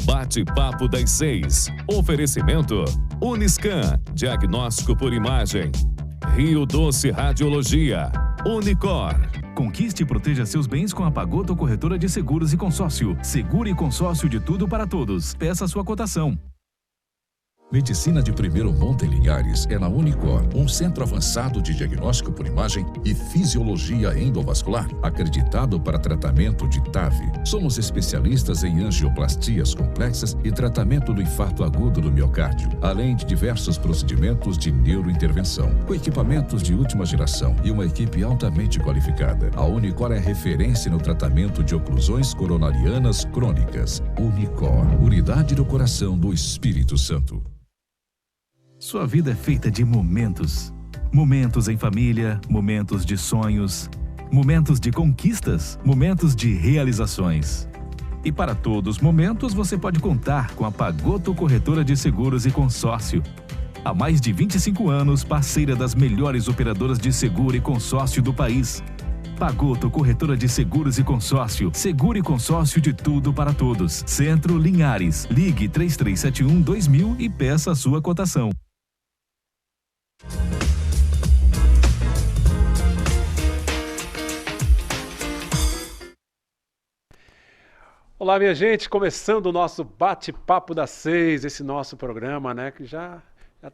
Bate-papo das 6. Oferecimento Uniscan, diagnóstico por imagem. Rio Doce Radiologia. Unicor. Conquiste e proteja seus bens com a Pagoto Corretora de Seguros e Consórcio. Seguro e consórcio de tudo para todos. Peça sua cotação. Medicina de primeiro monte em Linhares é na Unicor, um centro avançado de diagnóstico por imagem e fisiologia endovascular, acreditado para tratamento de TAV. Somos especialistas em angioplastias complexas e tratamento do infarto agudo do miocárdio, além de diversos procedimentos de neurointervenção, com equipamentos de última geração e uma equipe altamente qualificada. A Unicor é referência no tratamento de oclusões coronarianas crônicas. Unicor, unidade do coração do Espírito Santo. Sua vida é feita de momentos. Momentos em família, momentos de sonhos, momentos de conquistas, momentos de realizações. E para todos os momentos você pode contar com a Pagoto Corretora de Seguros e Consórcio. Há mais de 25 anos, parceira das melhores operadoras de seguro e consórcio do país. Pagoto Corretora de Seguros e Consórcio. Seguro e consórcio de tudo para todos. Centro Linhares. Ligue 3371-2000 e peça a sua cotação. Olá, minha gente, começando o nosso Bate-Papo das 6, esse nosso programa, né, que já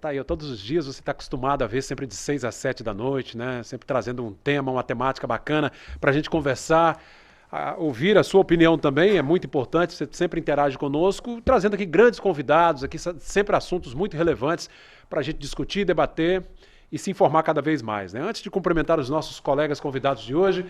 tá aí, todos os dias você está acostumado a ver, sempre de 6 às 7 da noite, né, sempre trazendo um tema, uma temática bacana para a gente conversar, ouvir a sua opinião também, é muito importante, você sempre interage conosco, trazendo aqui grandes convidados, aqui sempre assuntos muito relevantes para a gente discutir, debater e se informar cada vez mais, né. Antes de cumprimentar os nossos colegas convidados de hoje,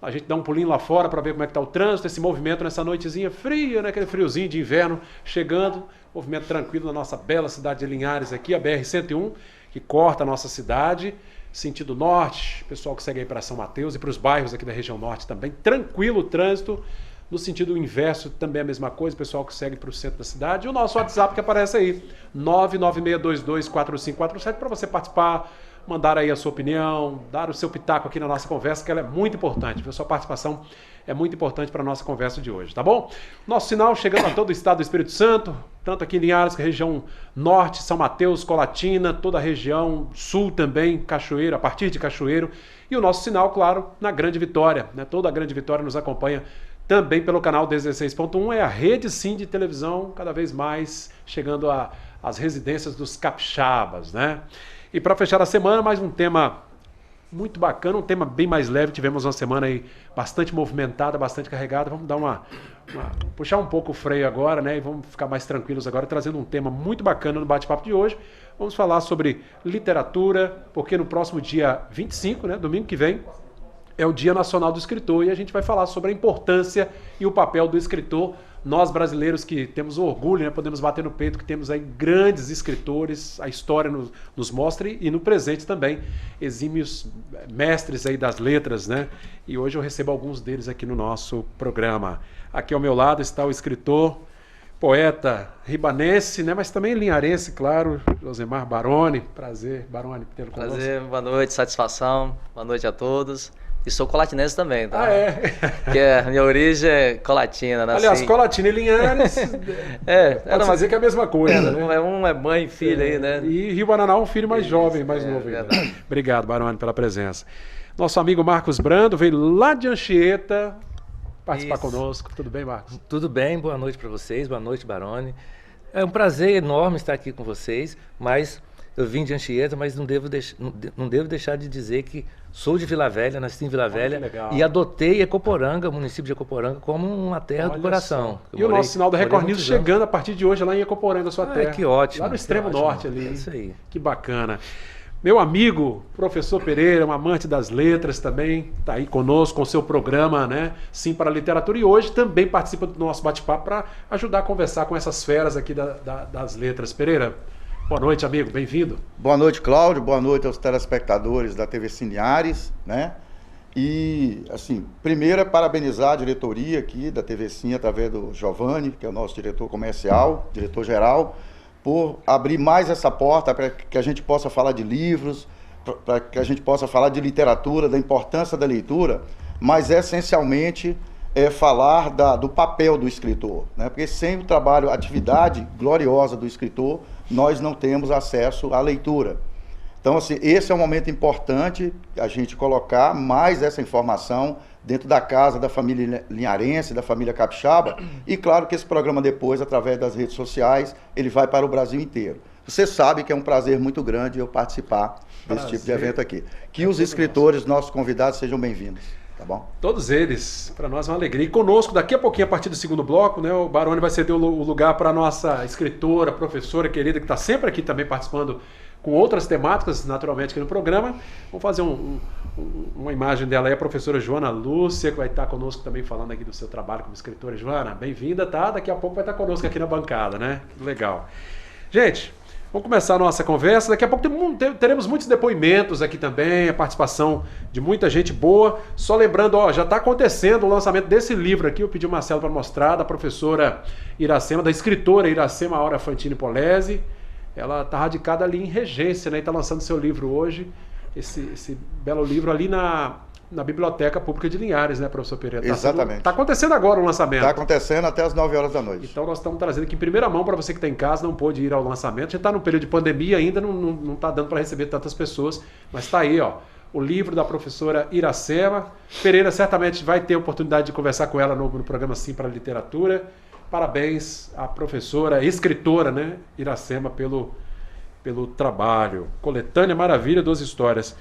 a gente dá um pulinho lá fora para ver como é que está o trânsito, esse movimento nessa noitezinha fria, né? Aquele friozinho de inverno chegando, movimento tranquilo na nossa bela cidade de Linhares aqui, a BR-101, que corta a nossa cidade, sentido norte, pessoal que segue aí para São Mateus e para os bairros aqui da região norte também, tranquilo o trânsito, no sentido inverso também a mesma coisa, pessoal que segue para o centro da cidade, e o nosso WhatsApp que aparece aí, 996224547, para você participar, mandar aí a sua opinião, dar o seu pitaco aqui na nossa conversa, que ela é muito importante. A sua participação é muito importante para a nossa conversa de hoje, tá bom? Nosso sinal chegando a todo o estado do Espírito Santo, tanto aqui em Linhares, que é a região norte, São Mateus, Colatina, toda a região sul também, Cachoeiro, a partir de Cachoeiro. E o nosso sinal, claro, na Grande Vitória, né? Toda a Grande Vitória nos acompanha também pelo canal 16.1, é a rede sim de televisão, cada vez mais chegando às residências dos capixabas, né? E para fechar a semana, mais um tema muito bacana, um tema bem mais leve. Tivemos uma semana aí bastante movimentada, bastante carregada. Vamos dar puxar um pouco o freio agora, né? E vamos ficar mais tranquilos agora, trazendo um tema muito bacana no bate-papo de hoje. Vamos falar sobre literatura, porque no próximo dia 25, né, domingo que vem, é o Dia Nacional do Escritor e a gente vai falar sobre a importância e o papel do escritor. Nós brasileiros que temos orgulho, né, podemos bater no peito que temos aí grandes escritores, a história nos mostra e no presente também, exímios mestres aí das letras, né? E hoje eu recebo alguns deles aqui no nosso programa. Aqui ao meu lado está o escritor, poeta ribanense, né, mas também linharense, claro, Josemar Baroni. Prazer, Baroni, tê-lo conosco. Prazer, boa noite, satisfação, boa noite a todos. E sou colatinense também, tá? Ah, é? Porque a minha origem é colatina, né? Aliás, Colatina e Linhares, pode dizer que é a mesma coisa, né? Um é mãe e filho aí, né? E Rio Bananá um filho mais jovem, mais novo. Verdade. Obrigado, Baroni, pela presença. Nosso amigo Marcos Brando veio lá de Anchieta participar conosco. Tudo bem, Marcos? Tudo bem, boa noite para vocês, boa noite, Baroni. É um prazer enorme estar aqui com vocês, mas eu vim de Anchieta, mas não devo deixar de dizer que sou de Vila Velha, nasci em Vila Velha e adotei Ecoporanga, o município de Ecoporanga, como uma terra do coração. E o nosso sinal da Record News chegando a partir de hoje lá em Ecoporanga, sua terra. Que ótimo. Lá no extremo norte ali. É isso aí. Que bacana. Meu amigo, professor Pereira, um amante das letras também, está aí conosco com o seu programa, né? Sim para a Literatura, e hoje também participa do nosso bate-papo para ajudar a conversar com essas feras aqui das letras. Pereira, boa noite, amigo, bem-vindo. Boa noite, Cláudio, boa noite aos telespectadores da TV Linhares, né? E, assim, primeiro é parabenizar a diretoria aqui da TV Sim, através do Giovanni, que é o nosso diretor comercial, diretor-geral, por abrir mais essa porta para que a gente possa falar de livros, para que a gente possa falar de literatura, da importância da leitura, mas essencialmente falar do papel do escritor, né? Porque sem o trabalho, a atividade gloriosa do escritor, nós não temos acesso à leitura. Então, assim, esse é um momento importante a gente colocar mais essa informação dentro da casa da família linharense, da família capixaba, e claro que esse programa depois, através das redes sociais, ele vai para o Brasil inteiro. Você sabe que é um prazer muito grande eu participar desse tipo de evento aqui. Que os escritores, nossos convidados, sejam bem-vindos. Tá bom? Todos eles, para nós é uma alegria. E conosco, daqui a pouquinho, a partir do segundo bloco, né, o Baroni vai ceder o lugar para a nossa escritora, professora querida, que está sempre aqui também participando com outras temáticas, naturalmente, aqui no programa. Vamos fazer uma imagem dela aí, a professora Joana Lúcia, que vai estar conosco também falando aqui do seu trabalho como escritora. Joana, bem-vinda, tá? Daqui a pouco vai estar conosco aqui na bancada, né? Que legal. Gente, vamos começar a nossa conversa. Daqui a pouco teremos muitos depoimentos aqui também, a participação de muita gente boa. Só lembrando, ó, já está acontecendo o lançamento desse livro aqui. Eu pedi o Marcelo para mostrar, da professora Iracema, da escritora Iracema Aura Fantini Polese. Ela está radicada ali em Regência, né? E está lançando seu livro hoje, esse belo livro ali na Biblioteca Pública de Linhares, né, professor Pereira? Exatamente. Está acontecendo agora o lançamento. Está acontecendo até as 9 horas da noite. Então nós estamos trazendo aqui em primeira mão para você que está em casa, não pôde ir ao lançamento. A gente está no período de pandemia ainda, não está dando para receber tantas pessoas, mas está aí, ó, o livro da professora Iracema. Pereira certamente vai ter a oportunidade de conversar com ela no programa Sim para a Literatura. Parabéns à professora, escritora, né, Iracema, pelo trabalho. Coletânea Maravilha, 12 histórias.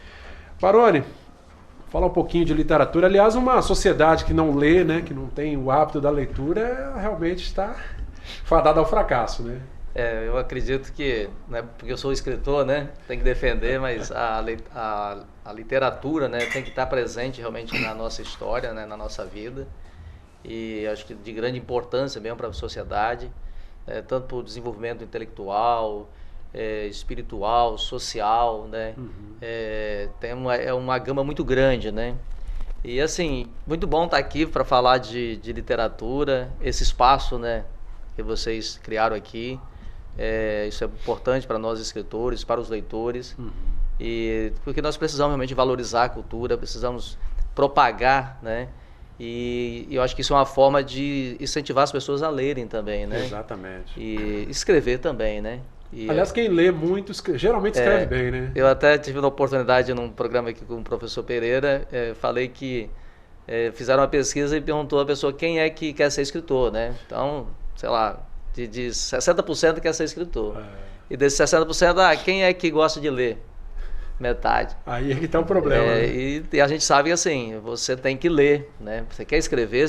Baroni, falar um pouquinho de literatura. Aliás, uma sociedade que não lê, né, que não tem o hábito da leitura, realmente está fadada ao fracasso, né? Eu acredito que, né, porque eu sou escritor, né, tem que defender, mas a literatura, né, tem que estar presente realmente na nossa história, né, na nossa vida. E acho que de grande importância mesmo para a sociedade, tanto para o desenvolvimento intelectual, espiritual, social, né? Tem uma gama muito grande, né? E assim, muito bom estar aqui para falar de literatura, esse espaço, né, que vocês criaram aqui. Isso é importante para nós escritores, para os leitores, e porque nós precisamos realmente valorizar a cultura, precisamos propagar, né? E eu acho que isso é uma forma de incentivar as pessoas a lerem também, né? Exatamente. E escrever também, né? Aliás, quem lê muito, geralmente escreve bem, né? Eu até tive uma oportunidade num programa aqui com o professor Pereira, falei que fizeram uma pesquisa e perguntou a pessoa quem é que quer ser escritor, né? Então, sei lá, de 60% quer ser escritor. E desses 60%, quem é que gosta de ler? Metade. Aí é que está o problema. Né? E a gente sabe que assim, você tem que ler, né? Você quer escrever,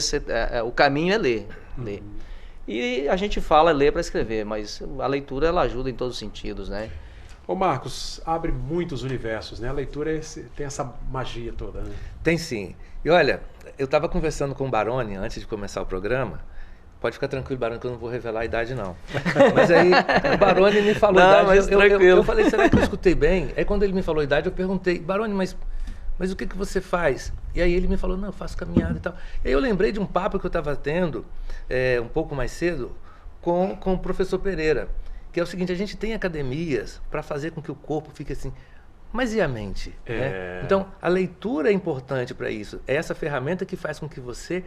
o caminho é ler. E a gente fala ler para escrever, mas a leitura ela ajuda em todos os sentidos, né? Ô Marcos, abre muitos universos, né? A leitura tem essa magia toda, né? Tem sim. E olha, eu estava conversando com o Baroni antes de começar o programa. Pode ficar tranquilo, Baroni, que eu não vou revelar a idade, não. Mas aí o Baroni me falou a idade. Mas eu falei, será que eu escutei bem? Aí quando ele me falou a idade, eu perguntei, Baroni, mas o que você faz? E aí ele me falou, não, eu faço caminhada e tal. E aí eu lembrei de um papo que eu estava tendo, um pouco mais cedo, com o professor Pereira, que é o seguinte, a gente tem academias para fazer com que o corpo fique assim, mas e a mente? Né? Então, a leitura é importante para isso. É essa ferramenta que faz com que você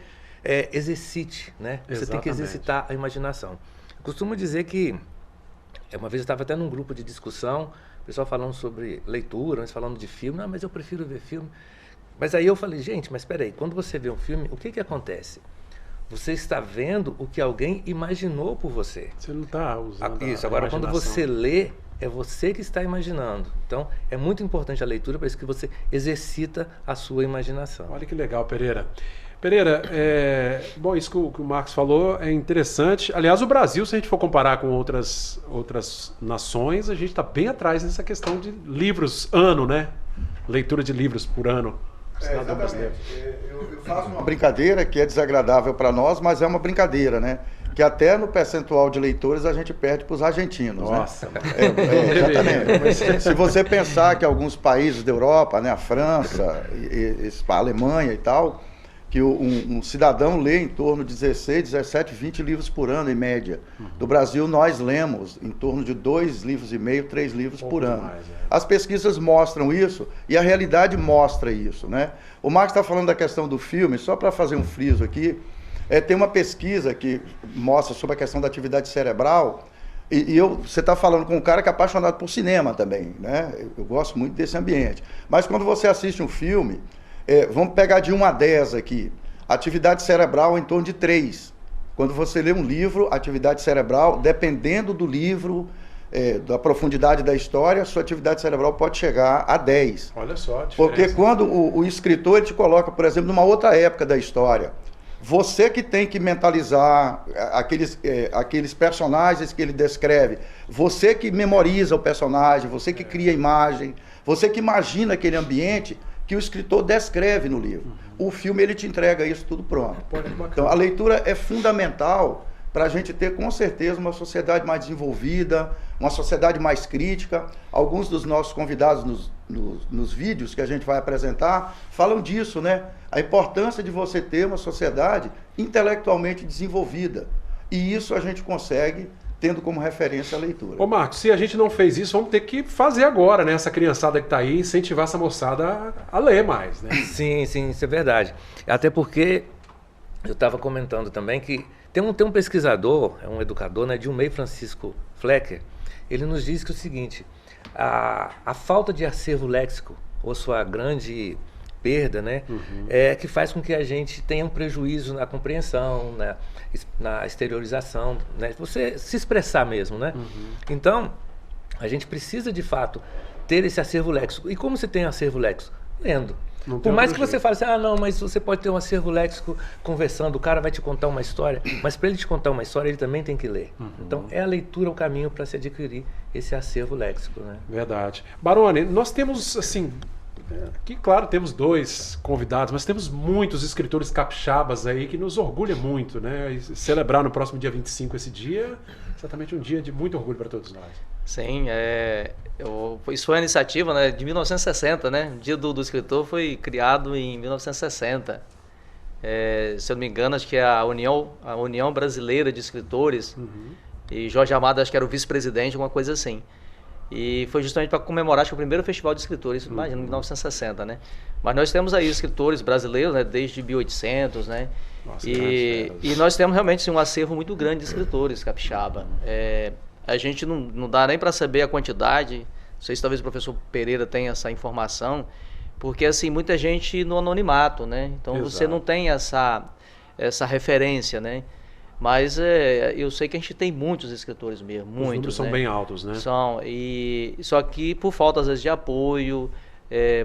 exercite, né? Você tem que exercitar a imaginação. Eu costumo dizer que, uma vez eu estava até num grupo de discussão, o pessoal falando sobre leitura, mas falando de filme, mas eu prefiro ver filme. Mas aí eu falei, gente, mas espera aí, quando você vê um filme, o que acontece? Você está vendo o que alguém imaginou por você. Você não está usando isso. Agora, quando você lê, é você que está imaginando. Então, é muito importante a leitura, para isso que você exercita a sua imaginação. Olha que legal, Pereira. Pereira, bom, isso que o Marcos falou é interessante. Aliás, o Brasil, se a gente for comparar com outras nações, a gente está bem atrás nessa questão de livros ano, né? Leitura de livros por ano. Exatamente. Eu faço uma brincadeira que é desagradável para nós, mas é uma brincadeira, né? Que até no percentual de leitores a gente perde para os argentinos. Nossa, né? Exatamente. Se você pensar que alguns países da Europa, né, a França, a Alemanha e tal, que um cidadão lê em torno de 16, 17, 20 livros por ano, em média. Do Brasil, nós lemos em torno de 2,5 livros, 3 livros por ano. As pesquisas mostram isso e a realidade mostra isso, né? O Marcos está falando da questão do filme, só para fazer um friso aqui, Tem uma pesquisa que mostra sobre a questão da atividade cerebral, você está falando com um cara que é apaixonado por cinema também, né? Eu gosto muito desse ambiente. Mas quando você assiste um filme, vamos pegar de 1 a 10 aqui, atividade cerebral em torno de 3. Quando você lê um livro, atividade cerebral, dependendo do livro, da profundidade da história, sua atividade cerebral pode chegar a 10. Olha só a diferença. Porque quando o escritor ele te coloca, por exemplo, numa outra época da história, você que tem que mentalizar aqueles personagens que ele descreve, você que memoriza o personagem, você que cria a imagem, você que imagina aquele ambiente que o escritor descreve no livro. O filme ele te entrega isso tudo pronto. Então a leitura é fundamental para a gente ter com certeza uma sociedade mais desenvolvida, uma sociedade mais crítica. Alguns dos nossos convidados nos vídeos que a gente vai apresentar falam disso, né? A importância de você ter uma sociedade intelectualmente desenvolvida. E isso a gente consegue tendo como referência a leitura. Ô Marcos, se a gente não fez isso, vamos ter que fazer agora, né? Essa criançada que está aí, incentivar essa moçada a ler mais, né? Sim, isso é verdade. Até porque eu estava comentando também que tem um pesquisador, um educador, né, Dilmei Francisco Flecker, ele nos diz que é o seguinte, a falta de acervo léxico, ou sua grande perda, né, é que faz com que a gente tenha um prejuízo na compreensão, na exteriorização, né, você se expressar mesmo, né? Então, a gente precisa de fato ter esse acervo léxico. E como você tem acervo léxico? Lendo. Por mais que você fale assim, não, mas você pode ter um acervo léxico conversando, o cara vai te contar uma história, mas para ele te contar uma história, ele também tem que ler. Então, é a leitura o caminho para se adquirir esse acervo léxico, né? Verdade. Baroni, nós temos, assim, aqui, claro, temos 2 convidados, mas temos muitos escritores capixabas aí que nos orgulham muito, né? E celebrar no próximo dia 25 esse dia, certamente um dia de muito orgulho para todos nós. Sim, isso foi uma iniciativa, né, de 1960, né? O Dia do Escritor foi criado em 1960. Se eu não me engano, acho que é a União Brasileira de Escritores, e Jorge Amado, acho que era o vice-presidente, alguma coisa assim. E foi justamente para comemorar, acho que o primeiro festival de escritores, imagina, em 1960, né? Mas nós temos aí escritores brasileiros, né, desde 1800, né? Nossa, e nós temos realmente um acervo muito grande de escritores capixaba. A gente não dá nem para saber a quantidade, não sei se talvez o professor Pereira tenha essa informação, porque assim, muita gente no anonimato, né? Então você não tem essa referência, né? Mas eu sei que a gente tem muitos escritores mesmo, muitos. Os números são bem altos, né? São, só que por falta às vezes de apoio,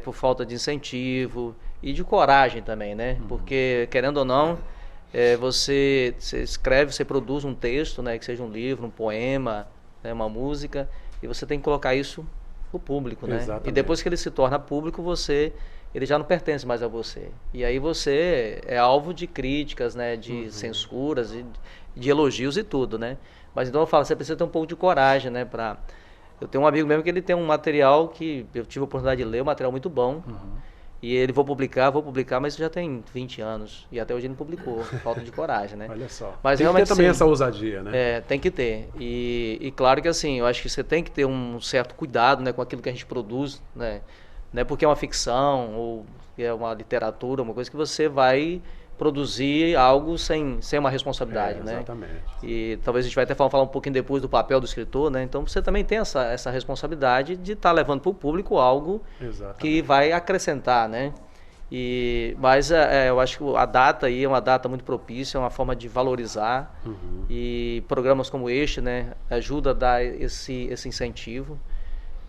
por falta de incentivo e de coragem também, né? Porque, querendo ou não, você escreve, você produz um texto, né, que seja um livro, um poema, né, uma música, e você tem que colocar isso pro público, né? Exatamente. E depois que ele se torna público, ele já não pertence mais a você. E aí você é alvo de críticas, né, de censuras, de elogios e tudo, né? Mas então eu falo, você precisa ter um pouco de coragem, né, Eu tenho um amigo mesmo que ele tem um material que eu tive a oportunidade de ler, um material muito bom. E ele, vou publicar, mas já tem 20 anos. E até hoje ele não publicou, falta de coragem, né? Olha só. Mas tem realmente que ter também sim, essa ousadia, né? Tem que ter. E claro que assim, eu acho que você tem que ter um certo cuidado, né, com aquilo que a gente produz, né? Não é porque é uma ficção ou é uma literatura, uma coisa que você vai produzir algo sem uma responsabilidade, né? Exatamente. E talvez a gente vai até falar um pouquinho depois do papel do escritor, né? Então você também tem essa responsabilidade de estar levando para o público algo que vai acrescentar, né? Mas eu acho que a data aí é uma data muito propícia, é uma forma de valorizar, e programas como este, né, ajuda a dar esse incentivo.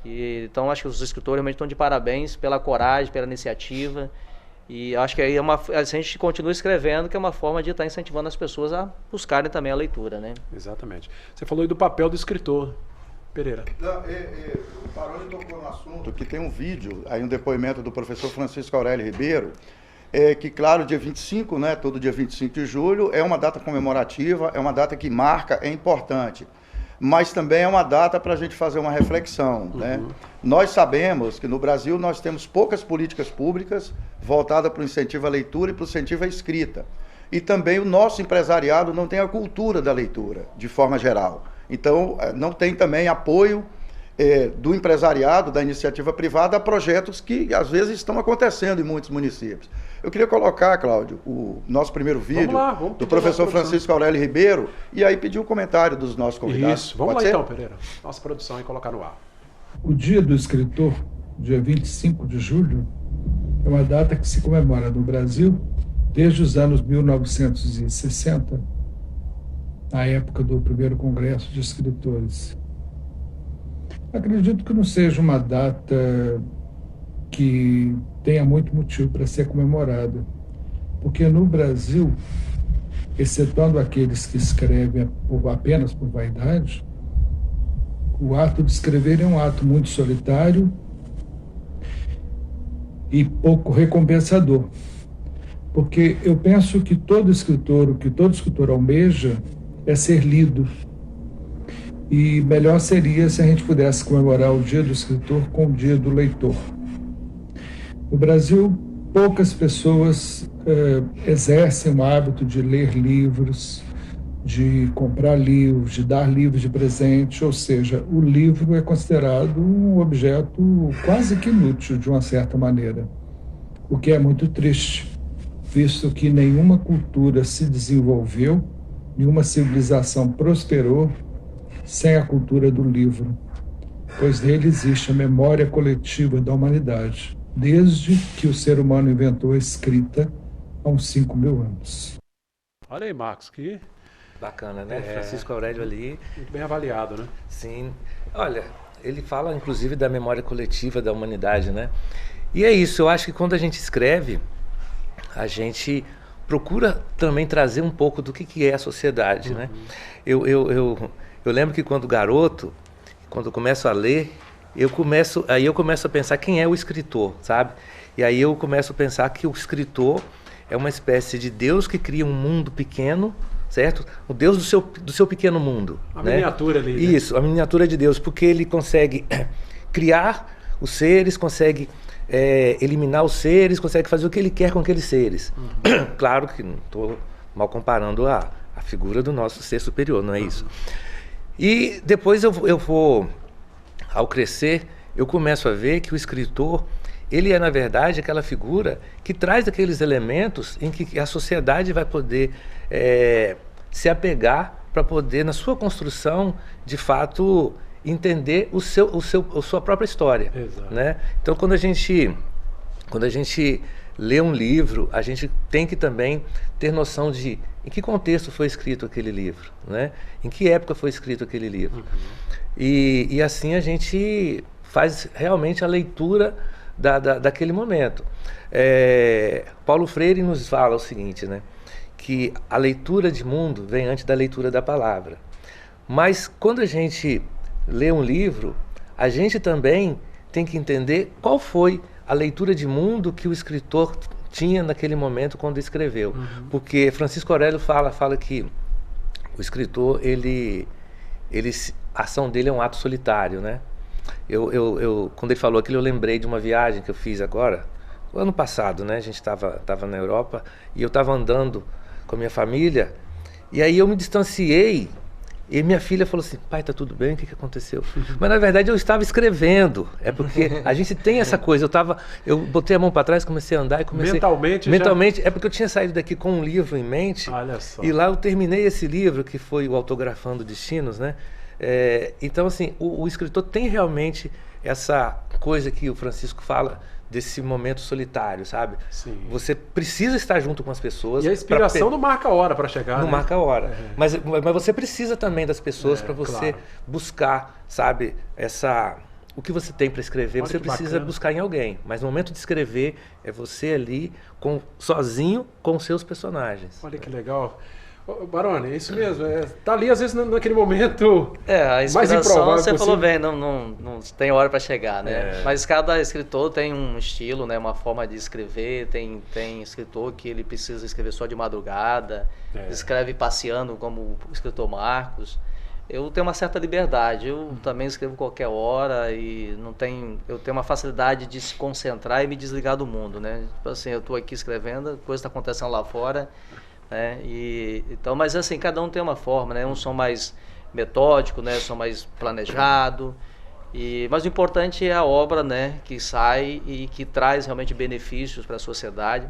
Então acho que os escritores realmente estão de parabéns pela coragem, pela iniciativa. E acho que aí a gente continua escrevendo, que é uma forma de estar incentivando as pessoas a buscarem também a leitura, né? Exatamente. Você falou aí do papel do escritor, Pereira. O Baroni tocou no assunto que tem um vídeo, aí um depoimento do professor Francisco Aurélio Ribeiro, que claro, dia 25, né, todo dia 25 de julho, é uma data comemorativa, é uma data que marca, é importante. Mas também é uma data para a gente fazer uma reflexão, né? Nós sabemos que no Brasil nós temos poucas políticas públicas voltadas para o incentivo à leitura e para o incentivo à escrita. E também o nosso empresariado não tem a cultura da leitura, de forma geral. Então, não tem também apoio do empresariado, da iniciativa privada, a projetos que às vezes estão acontecendo em muitos municípios. Eu queria colocar, Cláudio, o nosso primeiro vídeo do professor Francisco Aurélio Ribeiro, e aí pedir um comentário dos nossos convidados. Isso, vamos Pode lá ser? então, Pereira. Nossa produção e colocar no ar. O Dia do Escritor, dia 25 de julho, é uma data que se comemora no Brasil desde os anos 1960, na época do primeiro Congresso de Escritores. Acredito que não seja uma data que tenha muito motivo para ser comemorada, porque no Brasil, excetuando aqueles que escrevem apenas por vaidade, o ato de escrever é um ato muito solitário e pouco recompensador. Porque eu penso que todo escritor, o que todo escritor almeja é ser lido. E melhor seria se a gente pudesse comemorar o Dia do Escritor com o Dia do Leitor. No Brasil, poucas pessoas exercem o hábito de ler livros, de comprar livros, de dar livros de presente, ou seja, o livro é considerado um objeto quase que inútil, de uma certa maneira, o que é muito triste, visto que nenhuma cultura se desenvolveu, nenhuma civilização prosperou sem a cultura do livro, pois nele existe a memória coletiva da humanidade, desde que o ser humano inventou a escrita há uns 5.000 anos. Olha aí, Marcos, que Bacana, né? Francisco Aurélio ali. muito bem avaliado, né? Sim. Olha, ele fala inclusive da memória coletiva da humanidade, né? E é isso, eu acho que quando a gente escreve, a gente procura também trazer um pouco do que é a sociedade, né? Eu lembro que quando garoto, quando eu começo a ler, eu começo a pensar quem é o escritor, sabe? E aí eu começo a pensar que o escritor é uma espécie de Deus que cria um mundo pequeno, certo? O Deus do seu pequeno mundo. A né? miniatura ali. Né? Isso, a miniatura de Deus, porque ele consegue criar os seres, consegue eliminar os seres, consegue fazer o que ele quer com aqueles seres. Claro que não estou mal comparando a figura do nosso ser superior, não é isso? E depois eu vou, ao crescer, eu começo a ver que o escritor, ele é, na verdade, aquela figura que traz aqueles elementos em que a sociedade vai poder se apegar para poder, na sua construção, de fato, entender a sua própria história. Exato. Né? Então, quando a gente lê um livro, a gente tem que também ter noção de em que contexto foi escrito aquele livro, né? Em que época foi escrito aquele livro. E assim a gente faz realmente a leitura daquele momento. Paulo Freire nos fala o seguinte, né? Que a leitura de mundo vem antes da leitura da palavra. Mas quando a gente lê um livro, a gente também tem que entender qual foi a leitura de mundo que o escritor tinha naquele momento quando escreveu. Porque Francisco Aurélio fala que o escritor, a ação dele é um ato solitário, né? Quando ele falou aquilo, eu lembrei de uma viagem que eu fiz agora, ano passado, né? A gente estava na Europa e eu estava andando com a minha família e aí eu me distanciei e minha filha falou assim: pai, tá tudo bem? O que aconteceu? Mas na verdade eu estava escrevendo. É porque a gente tem essa coisa. Eu botei a mão para trás, comecei a andar e comecei... Mentalmente, é porque eu tinha saído daqui com um livro em mente. Olha só. E lá eu terminei esse livro, que foi o Autografando Destinos, né? Então, assim, o escritor tem realmente essa coisa que o Francisco fala, desse momento solitário, sabe? Sim. Você precisa estar junto com as pessoas. E a inspiração não marca a hora para chegar. Não né? marca a hora. Mas você precisa também das pessoas para você buscar, sabe, o que você tem para escrever. Olha você que precisa bacana. buscar em alguém. Mas no momento de escrever, é você ali, sozinho com os seus personagens. Olha que legal. Ô, Barone, é isso mesmo. Tá ali, às vezes, naquele momento a mais inspiração, improvável você falou possível. bem, não tem hora para chegar, né? Mas cada escritor tem um estilo, né? Uma forma de escrever. Tem escritor que ele precisa escrever só de madrugada, escreve passeando, como o escritor Marcos. Eu tenho uma certa liberdade, eu também escrevo qualquer hora e eu tenho uma facilidade de se concentrar e me desligar do mundo, né? Tipo assim, eu estou aqui escrevendo, a coisa está acontecendo lá fora, né? Então, mas assim, cada um tem uma forma, né? Uns são mais metódicos, né? São mais planejado. Mas o importante é a obra, né, que sai e que traz realmente benefícios para a sociedade.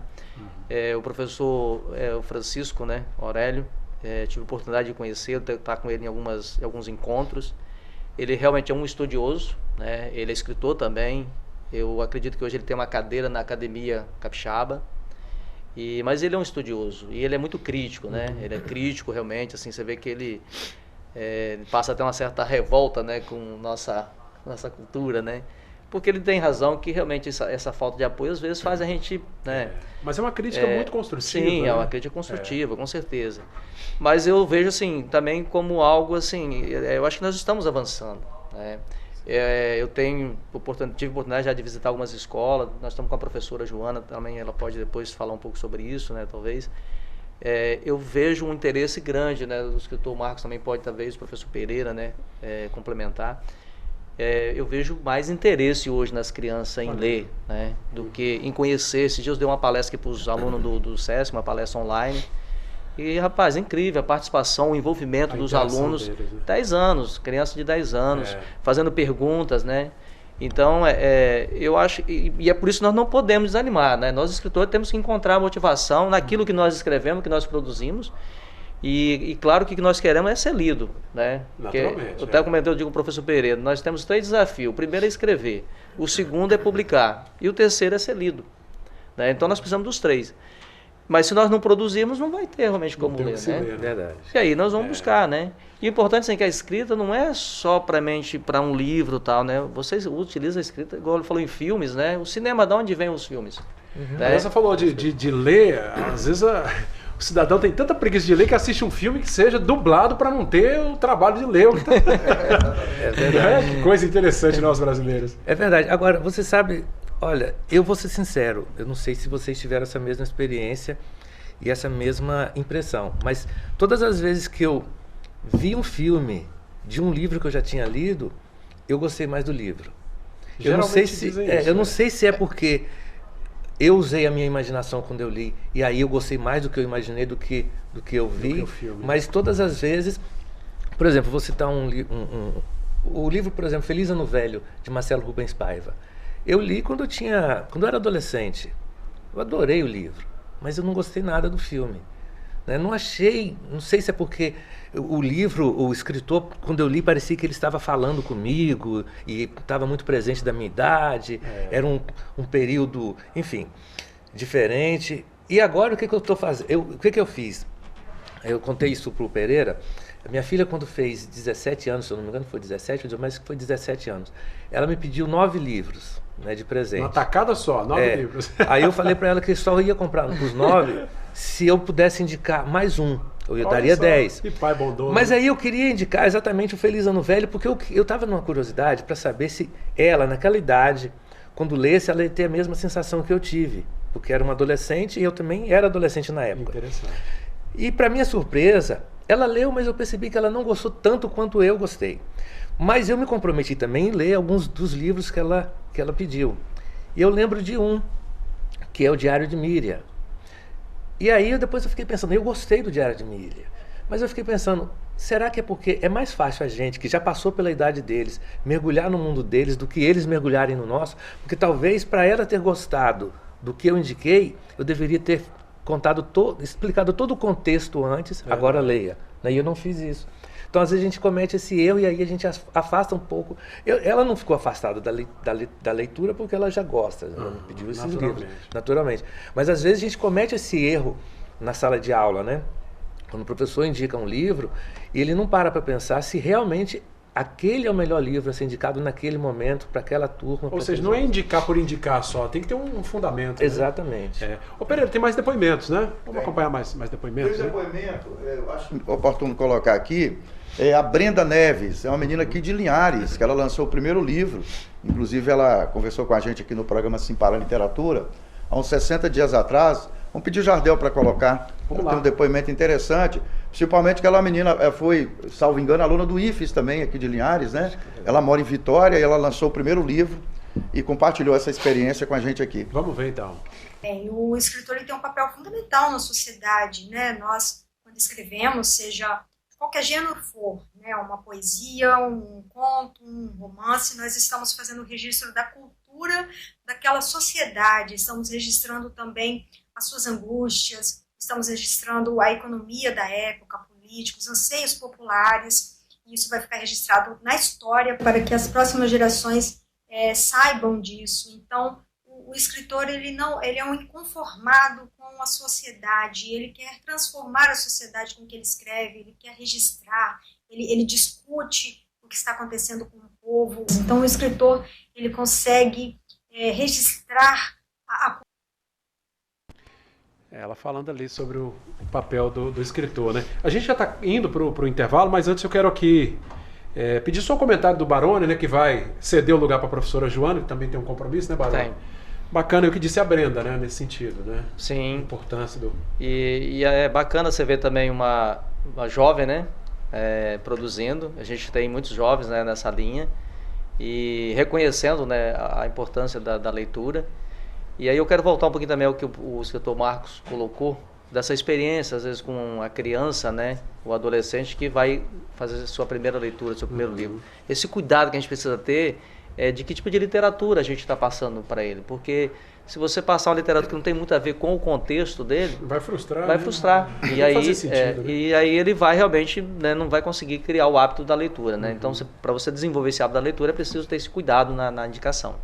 O professor o Francisco, né, Aurélio, tive a oportunidade de conhecê-lo, estar com ele em alguns encontros. Ele realmente é um estudioso, né, ele é escritor também. Eu acredito que hoje ele tem uma cadeira na Academia Capixaba. Mas ele é um estudioso e ele é muito crítico, né? Ele é crítico realmente, assim, você vê que ele passa até uma certa revolta, né, com nossa cultura, né? Porque ele tem razão que realmente essa falta de apoio às vezes faz a gente, né? Mas é uma crítica muito construtiva. Sim, né? é uma crítica construtiva, com certeza. Mas eu vejo assim também como algo assim, eu acho que nós estamos avançando, né? Eu tive oportunidade já de visitar algumas escolas. Nós estamos com a professora Joana também, ela pode depois falar um pouco sobre isso, né, talvez. Eu vejo um interesse grande, né, do escritor Marcos também pode, talvez, o professor Pereira, né, complementar. Eu vejo mais interesse hoje nas crianças em ler, né, do que em conhecer. Esses dias eu dei uma palestra aqui para os alunos do SESC, uma palestra online. E, rapaz, é incrível a participação, o envolvimento dos alunos. Deles, né? 10 anos, criança de 10 anos, fazendo perguntas, né? Então, eu acho, e é por isso que nós não podemos desanimar, né? Nós, escritores, temos que encontrar motivação naquilo que nós escrevemos, que nós produzimos. E claro que o que nós queremos é ser lido, né? Naturalmente. Eu até comentei, eu digo para o professor Pereira, nós temos 3 desafios. O primeiro é escrever, o segundo é publicar e o terceiro é ser lido, né? Então, nós precisamos dos 3. Mas se nós não produzirmos, não vai ter realmente como ler, né? Verdade. E aí nós vamos buscar, né? E o importante assim, que a escrita não é só para um livro e tal, né? Vocês utilizam a escrita, igual ele falou em filmes, né? O cinema, de onde vem os filmes? Né? Você falou de ler, às vezes o cidadão tem tanta preguiça de ler que assiste um filme que seja dublado para não ter o trabalho de ler. É verdade. Que coisa interessante nós brasileiros. É verdade. Agora, você sabe... Olha, eu vou ser sincero, eu não sei se vocês tiveram essa mesma experiência e essa mesma impressão, mas todas as vezes que eu vi um filme de um livro que eu já tinha lido, eu gostei mais do livro. Eu não sei se é porque eu usei a minha imaginação quando eu li e aí eu gostei mais do que eu imaginei do que eu vi, mas todas as vezes, por exemplo, vou citar o livro, por exemplo, Feliz Ano Velho, de Marcelo Rubens Paiva. Eu li quando eu era adolescente. Eu adorei o livro, mas eu não gostei nada do filme. Né? Não sei se é porque o livro, o escritor, quando eu li, parecia que ele estava falando comigo e estava muito presente da minha idade. Era um período, enfim, diferente. E agora o que eu estou fazendo? O que eu fiz? Eu contei isso para o Pereira. Minha filha, quando fez 17 anos, se eu não me engano foi 17, mas foi 17 anos, ela me pediu 9 livros, né, de presente. Uma tacada só, 9 livros. Aí eu falei para ela que eu só ia comprar os 9 se eu pudesse indicar mais um. Eu daria 10. Que pai bondoso. Mas aí eu queria indicar exatamente o Feliz Ano Velho, porque eu estava numa curiosidade para saber se ela, naquela idade, quando lesse, ela ia ter a mesma sensação que eu tive. Porque era uma adolescente e eu também era adolescente na época. Interessante. E para minha surpresa, ela leu, mas eu percebi que ela não gostou tanto quanto eu gostei. Mas eu me comprometi também em ler alguns dos livros que ela pediu. E eu lembro de um, que é o Diário de Miriam. E aí depois eu fiquei pensando, eu gostei do Diário de Miriam. Mas eu fiquei pensando, será que é porque é mais fácil a gente, que já passou pela idade deles, mergulhar no mundo deles do que eles mergulharem no nosso? Porque talvez para ela ter gostado do que eu indiquei, eu deveria ter explicado todo o contexto antes, agora leia. E eu não fiz isso. Então, às vezes, a gente comete esse erro e aí a gente afasta um pouco. Ela não ficou afastada da leitura porque ela já gosta, ela não pediu esses livros, naturalmente. Mas, às vezes, a gente comete esse erro na sala de aula, né? Quando o professor indica um livro, ele não para pensar se realmente aquele é o melhor livro a ser indicado naquele momento, para aquela turma. Ou seja, não é indicar por indicar só, tem que ter um fundamento. Exatamente. Né? Ô Pereira, tem mais depoimentos, né? Vamos acompanhar mais depoimentos. Tem depoimento, eu acho oportuno colocar aqui, a Brenda Neves, é uma menina aqui de Linhares, que ela lançou o primeiro livro, inclusive ela conversou com a gente aqui no programa Simpara Literatura, há uns 60 dias atrás. Vamos pedir o Jardel para colocar. Tem um depoimento interessante, principalmente que ela menina foi, salvo engano, aluna do IFES também, aqui de Linhares, né? Ela mora em Vitória e ela lançou o primeiro livro e compartilhou essa experiência com a gente aqui. Vamos ver então. O escritor ele tem um papel fundamental na sociedade, né? Nós, quando escrevemos, seja qualquer gênero for, né, uma poesia, um conto, um romance, nós estamos fazendo o registro da cultura daquela sociedade, estamos registrando também as suas angústias, estamos registrando a economia da época, políticos, anseios populares, e isso vai ficar registrado na história para que as próximas gerações saibam disso. Então, o escritor ele é um inconformado com a sociedade, ele quer transformar a sociedade com que ele escreve, ele quer registrar, ele discute o que está acontecendo com o povo. Então, o escritor ele consegue registrar Ela falando ali sobre o papel do escritor, né? A gente já está indo para o intervalo, mas antes eu quero aqui pedir só um comentário do Baroni, né, que vai ceder o lugar para a professora Joana, que também tem um compromisso, né, Baroni? Tem. Bacana o que disse a Brenda, né, nesse sentido, né? Sim. A importância do... E é bacana você ver também uma jovem, né, produzindo. A gente tem muitos jovens, né, nessa linha e reconhecendo, né, a importância da leitura. E aí eu quero voltar um pouquinho também ao que o escritor Marcos colocou, dessa experiência, às vezes com a criança, né, o adolescente que vai fazer sua primeira leitura, seu primeiro livro. Esse cuidado que a gente precisa ter de que tipo de literatura a gente está passando para ele, porque se você passar uma literatura que não tem muito a ver com o contexto dele, vai frustrar. Vai né? frustrar. E aí, sentido, né? E aí ele vai realmente, né, não vai conseguir criar o hábito da leitura, né? Então, para você desenvolver esse hábito da leitura, é preciso ter esse cuidado na indicação.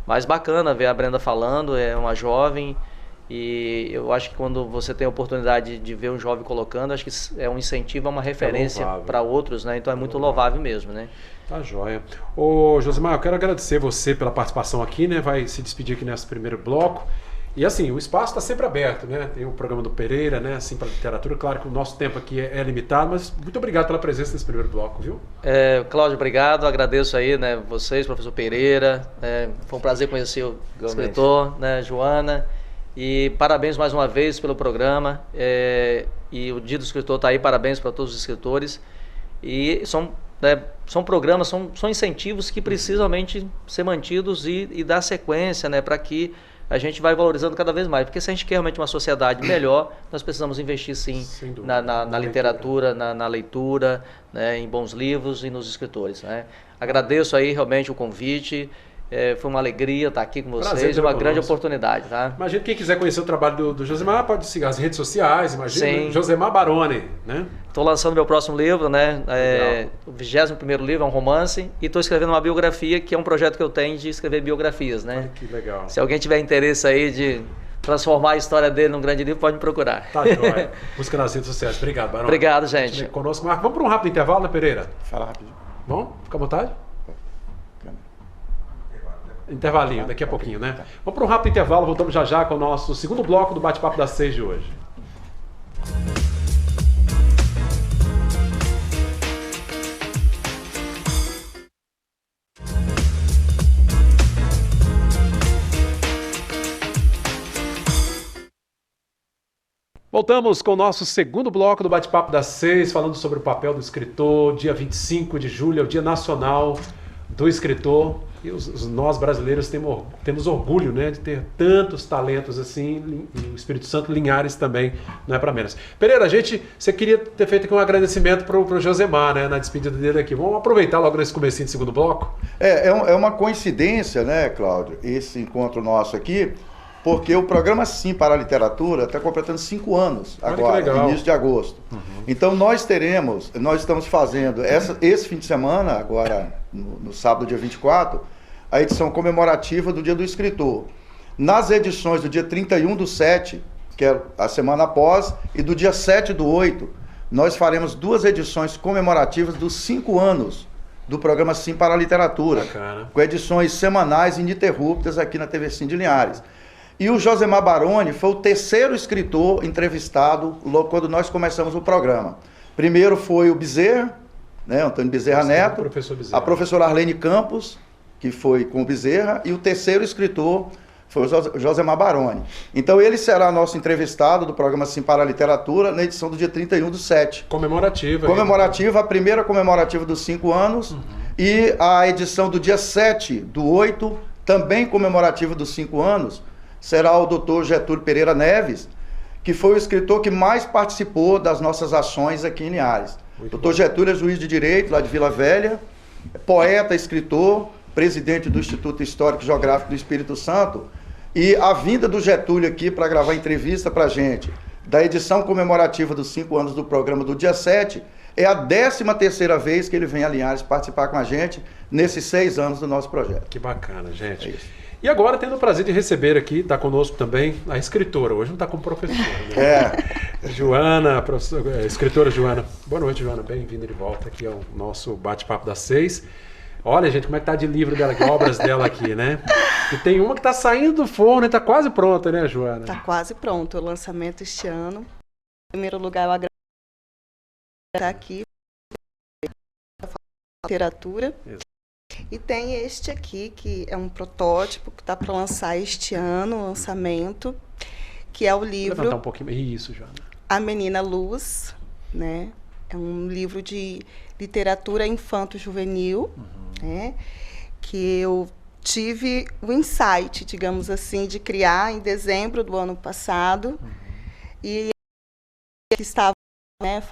Mas bacana ver a Brenda falando, é uma jovem, e eu acho que quando você tem a oportunidade de ver um jovem colocando, acho que é um incentivo, é uma referência para outros, né? Então é muito louvável mesmo, né? Tá joia. Ô Josimar, eu quero agradecer você pela participação aqui, né? Vai se despedir aqui nesse primeiro bloco. E assim, o espaço está sempre aberto, né? Tem o programa do Pereira, né? Assim, para literatura. Claro que o nosso tempo aqui é limitado, mas muito obrigado pela presença nesse primeiro bloco, viu? Cláudio, obrigado. Agradeço aí, né? Vocês, professor Pereira. Foi um prazer conhecer o escritor, né? Joana. E parabéns mais uma vez pelo programa. E o Dia do Escritor está aí, parabéns para todos os escritores. E são programas, são incentivos que precisam realmente ser mantidos e dar sequência, né? Para que a gente vai valorizando cada vez mais. Porque se a gente quer realmente uma sociedade melhor, nós precisamos investir sim na literatura, na leitura, né, em bons livros e nos escritores, né? Agradeço aí realmente o convite. Foi uma alegria estar aqui com vocês, uma grande oportunidade, tá? Imagina, quem quiser conhecer o trabalho do Josimar, pode seguir as redes sociais, imagina, Sim. Josimar Baroni, né? Estou lançando meu próximo livro, né? O 21º livro, é um romance, e estou escrevendo uma biografia, que é um projeto que eu tenho de escrever biografias, né? Olha que legal. Se alguém tiver interesse aí de transformar a história dele num grande livro, pode me procurar. Tá jóia. Busca nas redes sociais. Obrigado, Baroni. Obrigado, gente. Conosco, Marco. Vamos para um rápido intervalo, né, Pereira? Fala rapidinho. Bom, fica à vontade. Intervalinho, daqui a pouquinho, né? Vamos para um rápido intervalo, voltamos já já com o nosso segundo bloco do Bate-Papo das 6 de hoje. Voltamos com o nosso segundo bloco do Bate-Papo das 6, falando sobre o papel do escritor. Dia 25 de julho é o Dia Nacional do Escritor. E nós brasileiros temos orgulho, né, de ter tantos talentos assim, e o Espírito Santo, Linhares também, não é para menos. Pereira, você queria ter feito aqui um agradecimento para o Josemar, né, na despedida dele aqui. Vamos aproveitar logo nesse comecinho de segundo bloco? É uma coincidência, né, Cláudio, esse encontro nosso aqui, porque o programa Sim para a Literatura está completando 5 anos agora, início de agosto. Então nós estamos fazendo esse fim de semana, agora no sábado, dia 24, a edição comemorativa do Dia do Escritor. Nas edições do dia 31/7, que é a semana após, e do dia 7/8, nós faremos 2 edições comemorativas dos 5 anos do programa Sim para a Literatura. Bacana. Com edições semanais ininterruptas aqui na TV Sim de Linhares. E o Josemar Baroni foi o 3º escritor entrevistado logo quando nós começamos o programa. Primeiro foi o Bezerra, né, Antônio Bezerra Neto, a professora Arlene Campos, que foi com o Bezerra, e o 3º escritor foi o Josemar Baroni. Então ele será nosso entrevistado do programa Sim para a Literatura na edição do dia 31/7. Comemorativa. Comemorativa, a primeira comemorativa dos 5 anos, e a edição do dia 7/8, também comemorativa dos 5 anos, será o Dr. Getúlio Pereira Neves, que foi o escritor que mais participou das nossas ações aqui em Linhares. Doutor Getúlio é juiz de direito lá de Vila Velha, poeta, escritor, presidente do Instituto Histórico e Geográfico do Espírito Santo. E a vinda do Getúlio aqui para gravar entrevista para a gente, da edição comemorativa dos 5 anos do programa do dia 7, é a 13ª vez que ele vem a Linhares participar com a gente nesses 6 anos do nosso projeto. Que bacana, gente. E agora, tendo o prazer de receber aqui, está conosco também a escritora. Hoje não está como professora, né? Joana, escritora Joana. Boa noite, Joana. Bem-vinda de volta aqui ao nosso bate-papo das 6. Olha, gente, como é que tá de livro dela, que obras dela aqui, né? E tem uma que tá saindo do forno e tá quase pronta, né, Joana? Tá quase pronto o lançamento este ano. Em primeiro lugar, eu agradeço estar aqui, literatura. Exato. E tem este aqui, que é um protótipo que está para lançar este ano, o lançamento, que é o livro... Vou levantar um pouquinho. Isso, Joana. A Menina Luz, né? É um livro de literatura infanto-juvenil, né? Que eu tive o insight, digamos assim, de criar em dezembro do ano passado. E que estava, né,